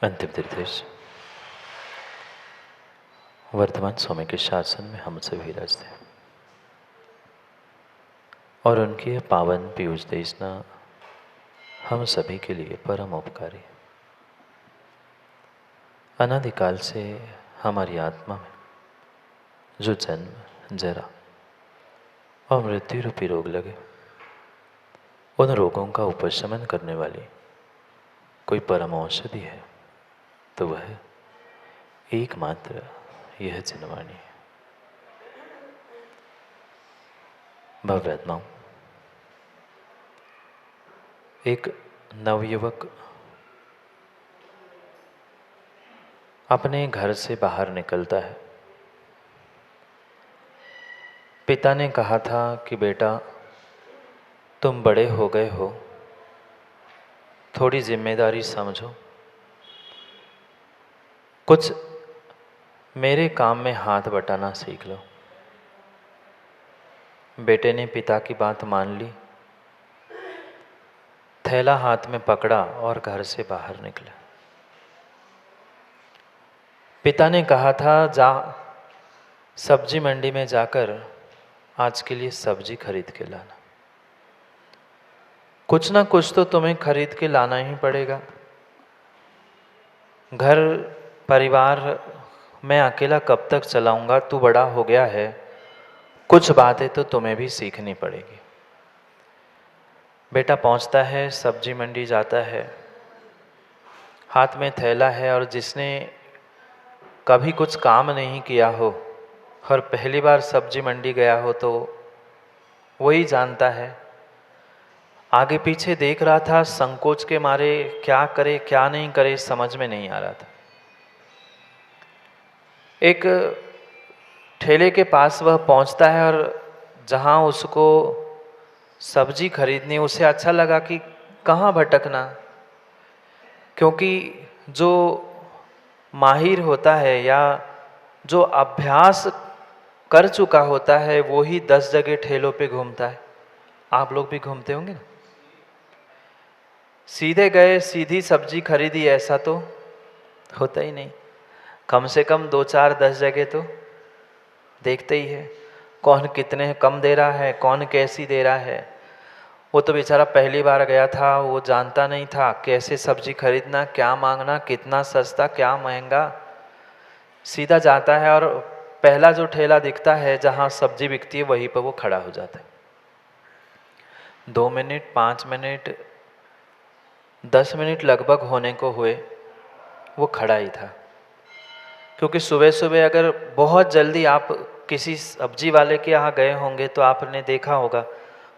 अंतिम निर्देश। वर्तमान स्वामी के शासन में हम सभी रचते हैं और उनकी यह पावन पीयूष देशना हम सभी के लिए परम उपकारी है। अनादिकाल से हमारी आत्मा में जो जन्म, जरा और मृत्यु रूपी रोग लगे, उन रोगों का उपशमन करने वाली कोई परम औषधि है तो वह एकमात्र यह जिनवाणी है। भव्यात्माओं, एक नवयुवक अपने घर से बाहर निकलता है। पिता ने कहा था कि बेटा, तुम बड़े हो गए हो, थोड़ी जिम्मेदारी समझो, कुछ मेरे काम में हाथ बटाना सीख लो। बेटे ने पिता की बात मान ली, थैला हाथ में पकड़ा और घर से बाहर निकला। पिता ने कहा था, जा सब्जी मंडी में जाकर आज के लिए सब्जी खरीद के लाना। कुछ ना कुछ तो तुम्हें खरीद के लाना ही पड़ेगा। घर परिवार मैं अकेला कब तक चलाऊंगा, तू बड़ा हो गया है, कुछ बातें तो तुम्हें भी सीखनी पड़ेगी। बेटा पहुंचता है, सब्जी मंडी जाता है, हाथ में थैला है, और जिसने कभी कुछ काम नहीं किया हो और पहली बार सब्जी मंडी गया हो तो वही जानता है। आगे पीछे देख रहा था, संकोच के मारे क्या करे क्या नहीं करे समझ में नहीं आ रहा था। एक ठेले के पास वह पहुंचता है और जहां उसको सब्जी खरीदनी, उसे अच्छा लगा कि कहाँ भटकना, क्योंकि जो माहिर होता है या जो अभ्यास कर चुका होता है वो ही 10 जगह ठेलों पे घूमता है। आप लोग भी घूमते होंगे ना। सीधे गए, सीधी सब्जी खरीदी, ऐसा तो होता ही नहीं। कम से कम 2-4-10 जगह तो देखते ही है, कौन कितने कम दे रहा है, कौन कैसी दे रहा है। वो तो बेचारा पहली बार गया था, वो जानता नहीं था कैसे सब्जी खरीदना, क्या मांगना, कितना सस्ता क्या महंगा। सीधा जाता है और पहला जो ठेला दिखता है जहाँ सब्जी बिकती है वहीं पर वो खड़ा हो जाता है। 2 मिनट, 5 मिनट, 10 मिनट लगभग होने को हुए, वो खड़ा ही था। क्योंकि सुबह सुबह अगर बहुत जल्दी आप किसी सब्जी वाले के यहाँ गए होंगे तो आपने देखा होगा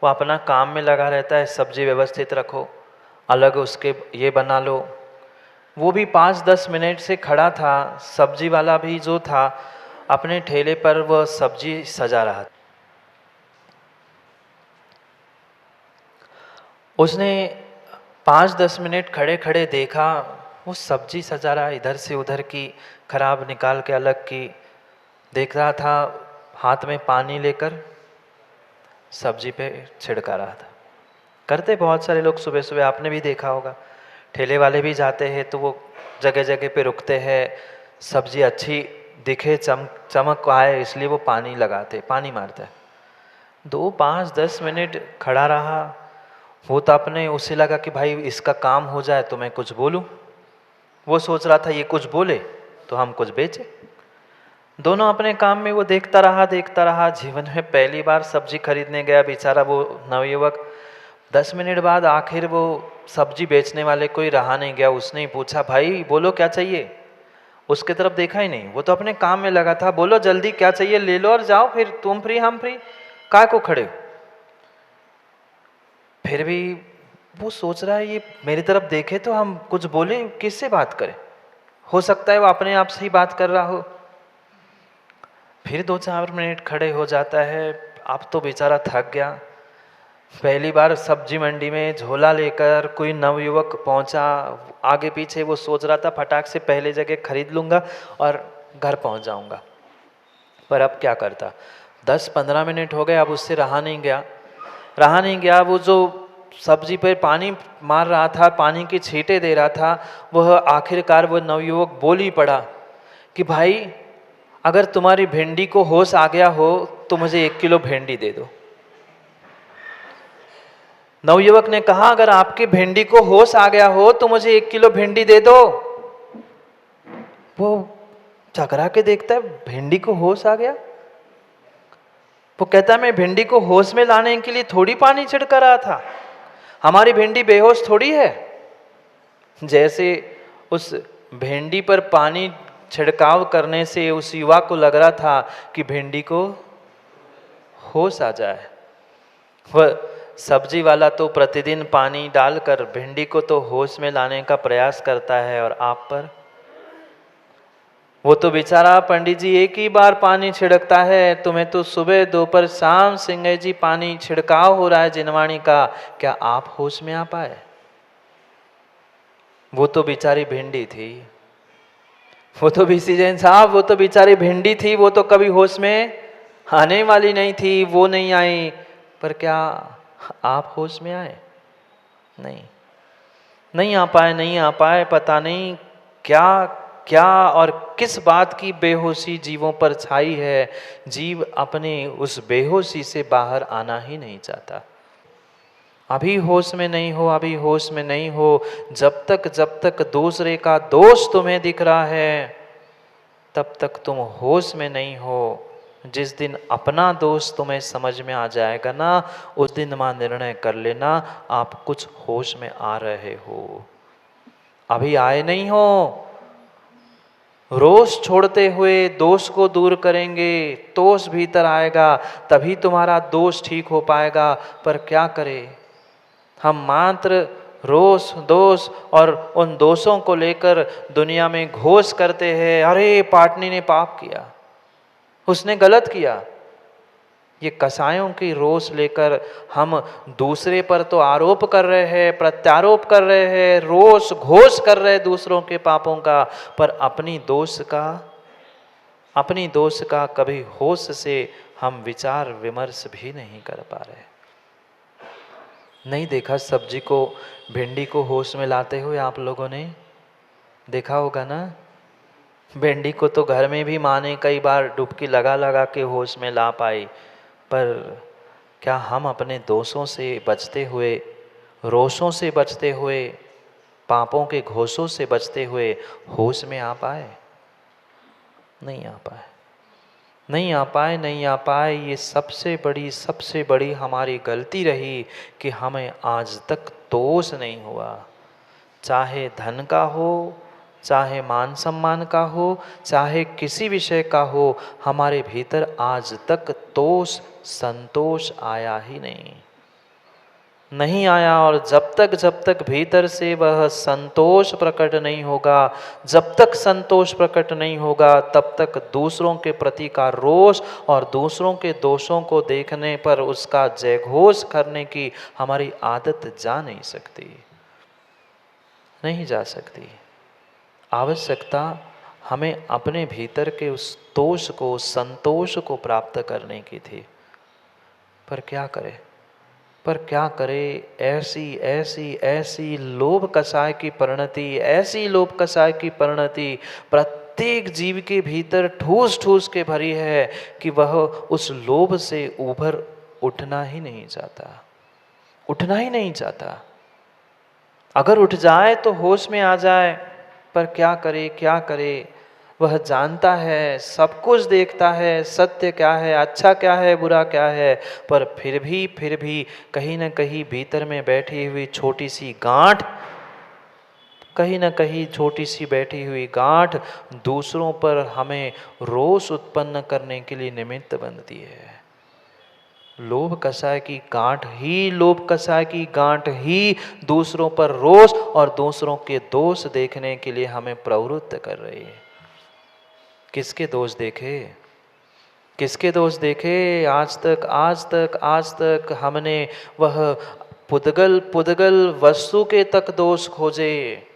वो अपना काम में लगा रहता है, सब्जी व्यवस्थित रखो, अलग उसके ये बना लो। वो भी 5-10 मिनट से खड़ा था। सब्जी वाला भी जो था अपने ठेले पर वह सब्जी सजा रहा था। उसने 5-10 मिनट खड़े खड़े देखा, वो सब्जी सजा रहा, इधर से उधर की खराब निकाल के अलग की देख रहा था, हाथ में पानी लेकर सब्जी पे छिड़का रहा था। करते बहुत सारे लोग सुबह सुबह, आपने भी देखा होगा। ठेले वाले भी जाते हैं तो वो जगह जगह पे रुकते हैं, सब्जी अच्छी दिखे, चमक आए, इसलिए वो पानी लगाते, पानी मारते हैं। 2-5-10 मिनट खड़ा रहा। वो तो अपने, उसे लगा कि भाई इसका काम हो जाए तो मैं कुछ बोलूं। वो सोच रहा था ये कुछ बोले तो हम कुछ बेचे। दोनों अपने काम में वो देखता रहा। जीवन में पहली बार सब्जी खरीदने गया बेचारा वो नवयुवक। 10 मिनट बाद आखिर वो सब्जी बेचने वाले कोई रहा नहीं गया, उसने ही पूछा, भाई बोलो क्या चाहिए। उसके तरफ देखा ही नहीं, वो तो अपने काम में लगा था। बोलो जल्दी क्या चाहिए, ले लो और जाओ, फिर तुम फ्री हम फ्री, काय को खड़े हो। फिर भी वो सोच रहा है ये मेरी तरफ देखे तो हम कुछ बोले, किससे बात करें, हो सकता है वो अपने आप से ही बात कर रहा हो। फिर 2-4 मिनट खड़े हो जाता है। अब तो बेचारा थक गया। पहली बार सब्जी मंडी में झोला लेकर कोई नवयुवक पहुंचा। आगे पीछे वो सोच रहा था फटाक से पहले जगह खरीद लूंगा और घर पहुंच जाऊंगा, पर अब क्या करता। 10-15 मिनट हो गए, अब उससे रहा नहीं गया। वो जो सब्जी पर पानी मार रहा था, पानी के छींटे दे रहा था, वह आखिरकार वह नवयुवक बोल ही पड़ा कि भाई अगर तुम्हारी भिंडी को होश आ गया हो तो मुझे 1 किलो भिंडी दे दो। नवयुवक ने कहा अगर आपकी भिंडी को होश आ गया हो तो मुझे 1 किलो भिंडी दे दो। वो चकरा के देखता है, भिंडी को होश आ गया? वो कहता है मैं भिंडी को होश में लाने के लिए थोड़ी पानी छिड़का रहा था, हमारी भिंडी बेहोश थोड़ी है। जैसे उस भिंडी पर पानी छिड़काव करने से उस युवा को लग रहा था कि भिंडी को होश आ जाए। वह सब्जी वाला तो प्रतिदिन पानी डालकर भिंडी को तो होश में लाने का प्रयास करता है, और आप पर वो तो बेचारा पंडित जी एक ही बार पानी छिड़कता है, तुम्हें तो सुबह दोपहर शाम सिंह जी पानी छिड़काव हो रहा है जिनवाणी का, क्या आप होश में आ पाए? वो तो बेचारी भिंडी थी, वो तो बीसी जैन साहब, वो तो बेचारी भिंडी थी, वो तो कभी होश में आने वाली नहीं थी, वो नहीं आई। पर क्या आप होश में आए? नहीं आ पाए, नहीं आ पाए। पता नहीं क्या क्या और किस बात की बेहोशी जीवों पर छाई है। जीव अपने उस बेहोशी से बाहर आना ही नहीं चाहता। अभी होश में नहीं हो, अभी होश में नहीं हो। जब तक दूसरे का दोष तुम्हें दिख रहा है तब तक तुम होश में नहीं हो। जिस दिन अपना दोष तुम्हें समझ में आ जाएगा ना, उस दिन मां निर्णय कर लेना आप कुछ होश में आ रहे हो। अभी आए नहीं हो। रोष छोड़ते हुए दोष को दूर करेंगे, तोष भीतर आएगा, तभी तुम्हारा दोष ठीक हो पाएगा। पर क्या करें, हम मात्र रोष दोष और उन दोषों को लेकर दुनिया में घोष करते हैं, अरे पाटनी ने पाप किया, उसने गलत किया। ये कसायों की रोष लेकर हम दूसरे पर तो आरोप कर रहे हैं, प्रत्यारोप कर रहे हैं, रोष घोष कर रहे हैं दूसरों के पापों का, पर अपनी दोष का कभी होश से हम विचार विमर्श भी नहीं कर पा रहे। नहीं देखा सब्जी को, भिंडी को होश में लाते हुए आप लोगों ने देखा होगा ना। भिंडी को तो घर में भी माँ ने कई बार डुबकी लगा के होश में ला पाई, पर क्या हम अपने दोषों से बचते हुए, रोषों से बचते हुए, पापों के घोषों से बचते हुए होश में आ पाए? नहीं आ पाए। ये सबसे बड़ी हमारी गलती रही कि हमें आज तक दोष नहीं हुआ। चाहे धन का हो, चाहे मान सम्मान का हो, चाहे किसी विषय का हो, हमारे भीतर आज तक तोष संतोष आया ही नहीं आया। और जब तक भीतर से वह संतोष प्रकट नहीं होगा, जब तक संतोष प्रकट नहीं होगा, तब तक दूसरों के प्रति का रोष और दूसरों के दोषों को देखने पर उसका जयघोष करने की हमारी आदत नहीं जा सकती। आवश्यकता हमें अपने भीतर के उस तोष को, संतोष को प्राप्त करने की थी। पर क्या करे, ऐसी लोभ कषाय की परिणति प्रत्येक जीव के भीतर ठूस के भरी है कि वह उस लोभ से उभर उठना ही नहीं चाहता। अगर उठ जाए तो होश में आ जाए, पर क्या करे। वह जानता है, सब कुछ देखता है, सत्य क्या है, अच्छा क्या है, बुरा क्या है, पर फिर भी कहीं न कहीं भीतर में बैठी हुई छोटी सी बैठी हुई गांठ दूसरों पर हमें रोष उत्पन्न करने के लिए निमित्त बनती है। लोभ कषाय की गांठ ही दूसरों पर रोष और दूसरों के दोष देखने के लिए हमें प्रवृत्त कर रही है। किसके दोष देखे? आज तक हमने वह पुद्गल वस्तु के तक दोष खोजे।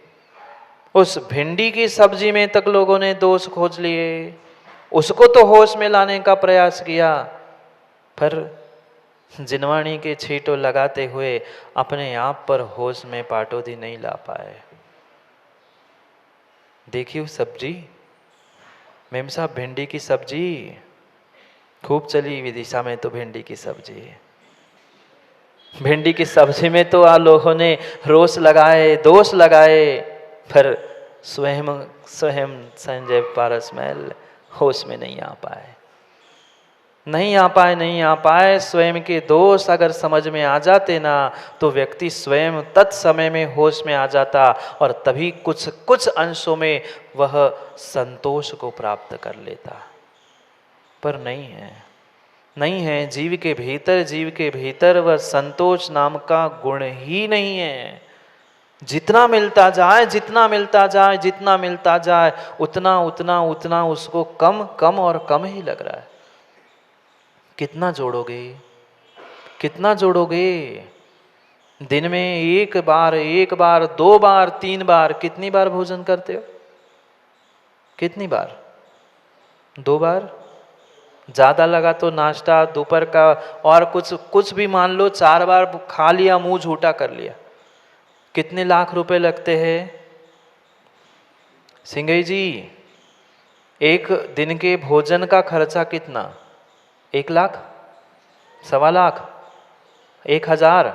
उस भिंडी की सब्जी में तक लोगों ने दोष खोज लिए, उसको तो होश में लाने का प्रयास किया, पर जिनवाणी के छींटों लगाते हुए अपने आप पर होश में पाटोदी नहीं ला पाए। देखी वो सब्जी, मेम साहब भिंडी की सब्जी खूब चली विदिशा में, तो भिंडी की सब्जी, भिंडी की सब्जी में तो आ लोगों ने रोष लगाए, दोष लगाए, पर स्वयं स्वयं संजय पारसमैल होश में नहीं आ पाए, नहीं आ पाए, नहीं आ पाए। स्वयं के दोष अगर समझ में आ जाते ना, तो व्यक्ति स्वयं तत्समय में होश में आ जाता और तभी कुछ कुछ अंशों में वह संतोष को प्राप्त कर लेता। पर नहीं है, नहीं है। जीव के भीतर, जीव के भीतर वह संतोष नाम का गुण ही नहीं है। जितना मिलता जाए, जितना मिलता जाए, जितना मिलता जाए, उतना उतना उतना उसको कम कम और कम ही लग रहा है। कितना जोड़ोगे, कितना जोड़ोगे? दिन में एक बार, 2 बार, 3 बार, कितनी बार भोजन करते हो? कितनी बार? 2 बार? ज्यादा लगा तो नाश्ता, दोपहर का, और कुछ भी मान लो 4 बार खा लिया, मुंह झूठा कर लिया। कितने लाख रुपए लगते हैं? सिंगई जी, एक दिन के भोजन का खर्चा कितना? 1 लाख, 1.25 लाख, 1000?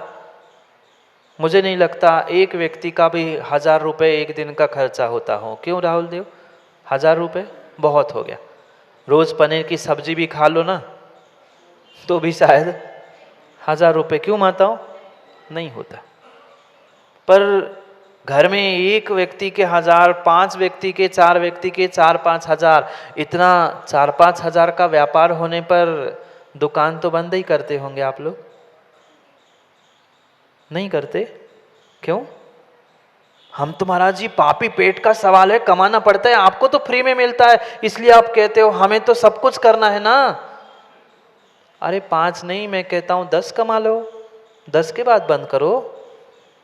मुझे नहीं लगता एक व्यक्ति का भी 1000 रुपये एक दिन का खर्चा होता हो। क्यों राहुल देव? 1000 रुपये बहुत हो गया। रोज पनीर की सब्जी भी खा लो ना, तो भी शायद 1000 रुपये। क्यों माताओं? नहीं होता। पर घर में एक व्यक्ति के 1000, 5 व्यक्ति के, 4 व्यक्ति के 4-5 हजार, इतना 4-5 हजार का व्यापार होने पर दुकान तो बंद ही करते होंगे आप लोग? नहीं करते? क्यों? हम तो महाराज जी, पापी पेट का सवाल है, कमाना पड़ता है। आपको तो फ्री में मिलता है, इसलिए आप कहते हो हमें तो सब कुछ करना है ना। अरे 5 नहीं, मैं कहता हूं 10 कमा लो, 10 के बाद बंद करो।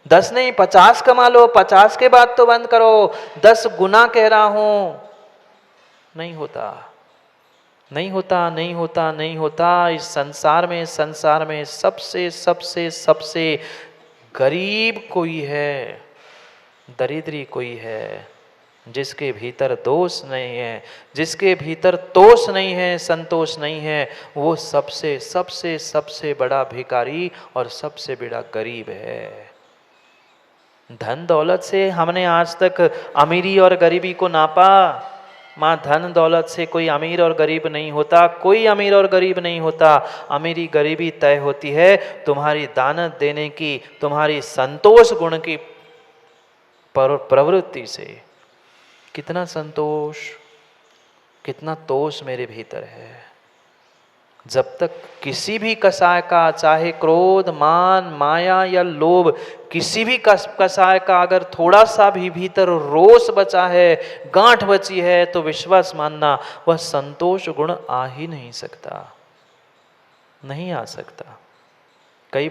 10 नहीं, 50 कमा लो, 50 के बाद तो बंद करो। 10 गुना कह रहा हूं। नहीं होता, नहीं होता, नहीं होता, नहीं होता। इस संसार में सबसे सबसे सबसे गरीब कोई है, दरिद्री कोई है, जिसके भीतर दोष नहीं है, जिसके भीतर तोष नहीं है, संतोष नहीं है, वो सबसे सबसे सबसे बड़ा भिखारी और सबसे बड़ा गरीब है। धन दौलत से हमने आज तक अमीरी और गरीबी को नापा। माँ, धन दौलत से कोई अमीर और गरीब नहीं होता, कोई अमीर और गरीब नहीं होता। अमीरी गरीबी तय होती है तुम्हारी दानत देने की, तुम्हारी संतोष गुण की प्रवृत्ति से। कितना संतोष, कितना तोष मेरे भीतर है। जब तक किसी भी कसाय का, चाहे क्रोध, मान, माया या लोभ, किसी भी कसाय का अगर थोड़ा सा भी भीतर रोष बचा है, गांठ बची है, तो विश्वास मानना वह संतोष गुण आ ही नहीं सकता, नहीं आ सकता। कई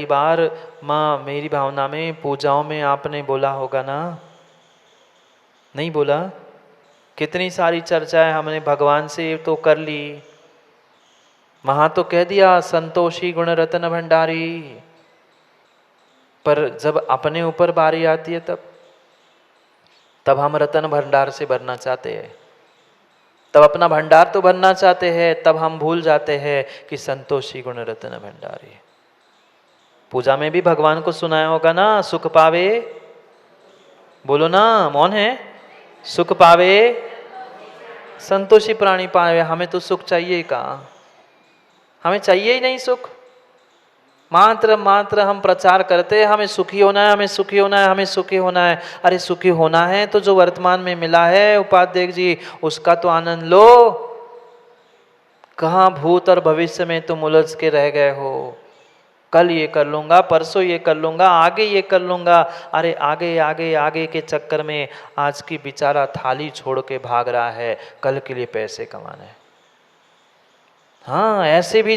बार माँ, मेरी भावना में पूजाओं में आपने बोला होगा ना, नहीं बोला? कितनी सारी चर्चाएं हमने भगवान से तो कर ली, वहां तो कह दिया संतोषी गुण रत्न भंडारी, पर जब अपने ऊपर बारी आती है तब हम रत्न भंडार से भरना चाहते हैं, तब अपना भंडार तो भरना चाहते हैं, तब हम भूल जाते हैं कि संतोषी गुण रत्न भंडारी। पूजा में भी भगवान को सुनाया होगा ना, सुख पावे, बोलो ना, मौन है, सुख पावे संतोषी प्राणी पावे। हमें तो सुख चाहिए कहाँ, हमें चाहिए ही नहीं सुख। मात्र हम प्रचार करते हैं हमें सुखी होना है, हमें सुखी होना है, हमें सुखी होना है। अरे सुखी होना है तो जो वर्तमान में मिला है उपाध्याय जी, उसका तो आनंद लो। कहाँ भूत और भविष्य में तुम उलझ के रह गए हो, कल ये कर लूंगा, परसों ये कर लूंगा, आगे ये कर लूंगा। अरे आगे आगे आगे के चक्कर में आज की बेचारा थाली छोड़ के भाग रहा है, कल के लिए पैसे कमाने। हाँ, ऐसे भी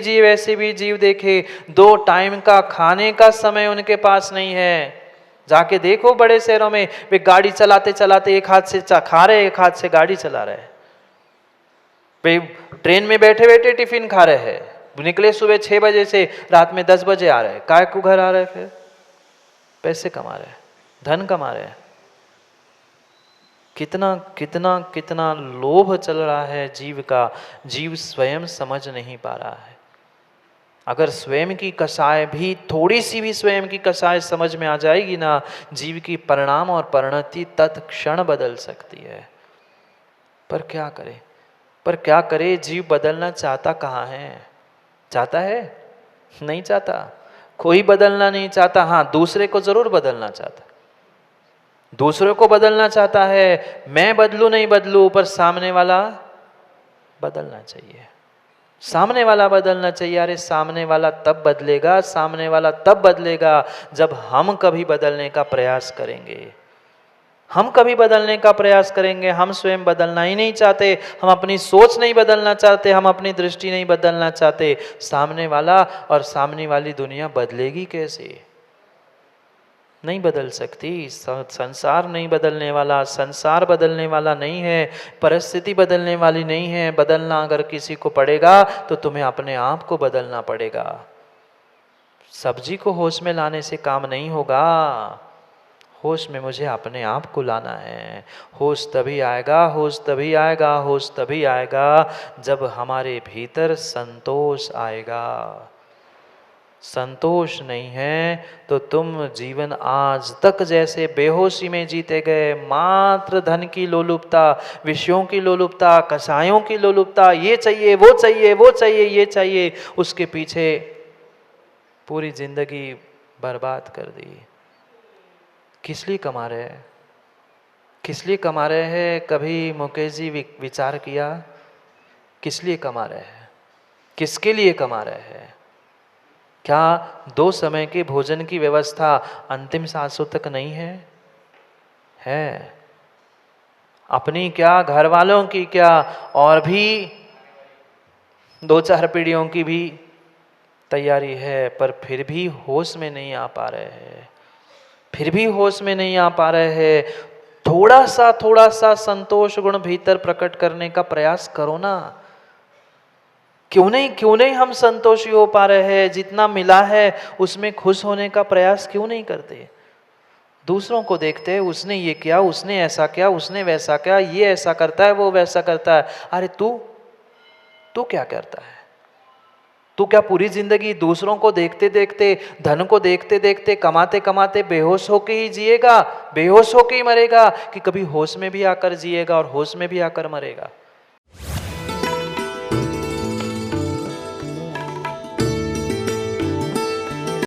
जीव देखे, 2 टाइम का खाने का समय उनके पास नहीं है। जाके देखो बड़े शहरों में, वे गाड़ी चलाते चलाते एक हाथ से खा रहे, एक हाथ से गाड़ी चला रहे। वे ट्रेन में बैठे बैठे टिफिन खा रहे हैं, निकले सुबह 6 बजे से, रात में 10 बजे आ रहे, काय को घर आ रहे? फिर पैसे कमा रहे, धन कमा रहे। कितना कितना कितना लोभ चल रहा है जीव का, जीव स्वयं समझ नहीं पा रहा है। अगर स्वयं की कसाय भी, थोड़ी सी भी स्वयं की कसाय समझ में आ जाएगी ना, जीव की परिणाम और परिणति तत्क्षण बदल सकती है। पर क्या करे, पर क्या करे, जीव बदलना चाहता कहाँ है? चाहता है? नहीं चाहता। कोई बदलना नहीं चाहता। हाँ, दूसरे को जरूर बदलना चाहता, दूसरे को बदलना चाहता है। मैं बदलू नहीं बदलू, पर सामने वाला बदलना चाहिए, सामने वाला बदलना चाहिए। अरे सामने वाला तब बदलेगा, सामने वाला तब बदलेगा जब हम कभी बदलने का प्रयास करेंगे। हम कभी बदलने का प्रयास करेंगे। हम स्वयं बदलना ही नहीं चाहते, हम अपनी सोच नहीं बदलना चाहते, हम अपनी दृष्टि नहीं बदलना चाहते। सामने वाला और सामने वाली दुनिया बदलेगी कैसे? नहीं बदल सकती। संसार नहीं बदलने वाला, संसार बदलने वाला नहीं है, परिस्थिति बदलने वाली नहीं है। बदलना अगर किसी को पड़ेगा तो तुम्हें अपने आप को बदलना पड़ेगा। सब्जी को होश में लाने से काम नहीं होगा। होश में मुझे अपने आप को लाना है। होश तभी आएगा, होश तभी आएगा, होश तभी आएगा जब हमारे भीतर संतोष आएगा। संतोष नहीं है तो तुम जीवन आज तक जैसे बेहोशी में जीते गए, मात्र धन की लोलुपता, विषयों की लोलुपता, कसायों की लोलुपता, ये चाहिए वो चाहिए वो चाहिए ये चाहिए, उसके पीछे पूरी जिंदगी बर्बाद कर दी। किस लिए कमा रहे हैं? किस लिए कमा रहे हैं? कभी मुकेश जी विचार किया? किस लिए कमा रहे हैं? किसके लिए कमा रहे हैं? क्या 2 समय के भोजन की व्यवस्था अंतिम सांसों तक नहीं है? है। अपनी क्या, घर वालों की क्या, और भी 2-4 पीढ़ियों की भी तैयारी है, पर फिर भी होश में नहीं आ पा रहे हैं। फिर भी होश में नहीं आ पा रहे हैं। थोड़ा सा संतोष गुण भीतर प्रकट करने का प्रयास करो ना। क्यों नहीं हम संतोषी हो पा रहे हैं? जितना मिला है उसमें खुश होने का प्रयास क्यों नहीं करते? दूसरों को देखते हैं, उसने ये किया, उसने ऐसा किया, उसने वैसा किया, ये ऐसा करता है, वो वैसा करता है। अरे तू क्या करता है? तू क्या पूरी जिंदगी दूसरों को देखते देखते, धन को देखते देखते, कमाते कमाते बेहोश होके ही जिएगा, बेहोश होके ही मरेगा, कि कभी होश में भी आकर जिएगा और होश में भी आकर मरेगा?